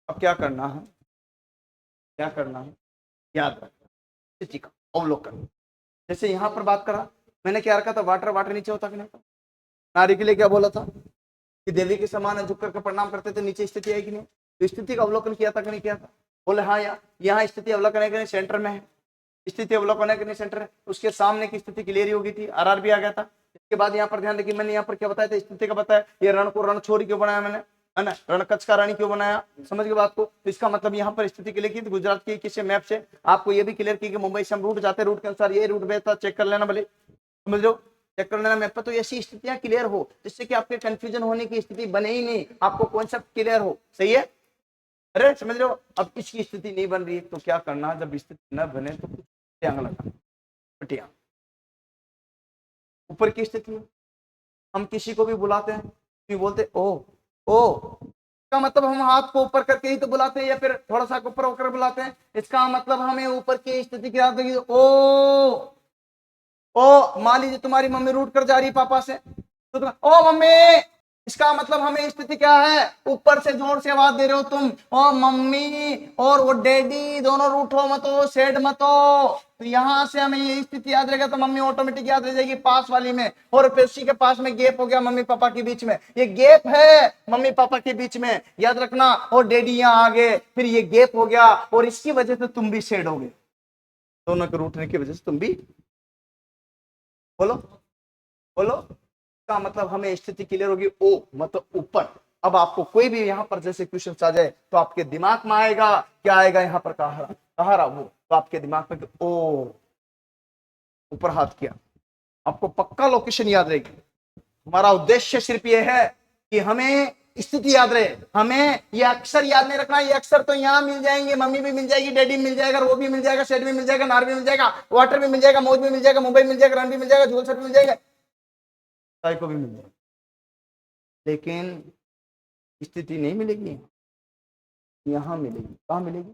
अब क्या करना है, क्या करना है, याद रखना स्थिति का अवलोकन। जैसे यहाँ पर बात करा मैंने, क्या रखा था, वाटर वाटर नीचे होता कि नहीं था। नारी के लिए क्या बोला था कि देवी के समान झुक करके प्रणाम करते थे, नीचे स्थिति है कि नहीं। तो स्थिति का अवलोकन किया था कि नहीं किया था। बोले हाँ, यहाँ स्थिति अवलोकन है कि नहीं, सेंटर में है स्थिति अवलोकन है कि नहीं, सेंटर है। उसके सामने की स्थिति क्लियर हो गई थी, आरआर भी आ गया था। इसके बाद यहाँ पर ध्यान देखिए, मैंने यहाँ पर क्या बताया था, स्थिति का बताया। ये रण को रण छोरी क्यों बनाया मैंने, है ना, रण कच्छ का रानी क्यों बनाया, समझ गए बात को। तो इसका मतलब यहाँ पर स्थिति क्लियर की, गुजरात की किसी मैप से आपको ये भी क्लियर की कि मुंबई से हम रूट जाते, रूट के अनुसार ये रूट बेहतर चेक कर लेना, भले समझ लो, चेक कर लेना मैप पर। तो ऐसी स्थितियां क्लियर हो जिससे कि आपके कंफ्यूजन होने की स्थिति बने ही नहीं, आपको कॉन्सेप्ट क्लियर हो, सही है। अरे समझ लो, अब इसकी स्थिति नहीं बन रही है तो क्या करना, जब स्थिति न बने तो कुछ टांग लगा पटिया। ऊपर की स्थिति, हम किसी को भी बुलाते हैं तो बोलते ओ ओ, इसका मतलब हम हाथ को ऊपर करके ही तो बुलाते हैं, या फिर थोड़ा सा ऊपर होकर बुलाते हैं। इसका मतलब हमें ऊपर की स्थिति की याद रखिए। ओ मान लीजिए तुम्हारी मम्मी रूट कर जा रही पापा से, तो तुम ओ मम्मी, इसका मतलब हमें स्थिति क्या है, ऊपर से जोर से आवाज दे रहे हो तुम, ओ मम्मी और वो डैडी दोनों रूठो मत हो, सेड मत हो। तो यहां से हमें ये स्थिति याद रहेगा, तो मम्मी ऑटोमेटिक याद रह जाएगी पास वाली में, और फिर उसी के पास में गैप हो गया मम्मी पापा के बीच में, ये गैप है मम्मी पापा के बीच में, याद रखना। और डैडी यहाँ आ गए, फिर ये गैप हो गया, और इसकी वजह से तुम भी सेड हो गए, दोनों के रूठने की वजह से तुम भी, बोलो बोलो। का मतलब हमें स्थिति क्लियर होगी, ओ मतलब ऊपर। अब आपको कोई भी यहाँ पर जैसे क्वेश्चन आ जाए तो आपके दिमाग में आएगा, क्या आएगा यहाँ पर, कहारा वो, तो आपके दिमाग में ओ ऊपर हाथ किया, आपको पक्का लोकेशन याद रहेगी। हमारा उद्देश्य सिर्फ ये है कि हमें स्थिति याद रहे, हमें ये अक्षर याद नहीं रखना। ये अक्षर तो यहाँ मिल जाएंगे, मम्मी भी मिल जाएगी, डैडी मिल जाएगा, वो भी मिल जाएगा, शेड भी मिल जाएगा, नार भी मिल जाएगा, वाटर भी मिल जाएगा, मौज भी मिल जाएगा, मुंबई मिल जाएगा, रन भी मिल जाएगा, झोलसर भी मिल जाएगा, को भी मिल जाएगा, लेकिन स्थिति नहीं मिलेगी, यहाँ मिलेगी। कहाँ मिलेगी,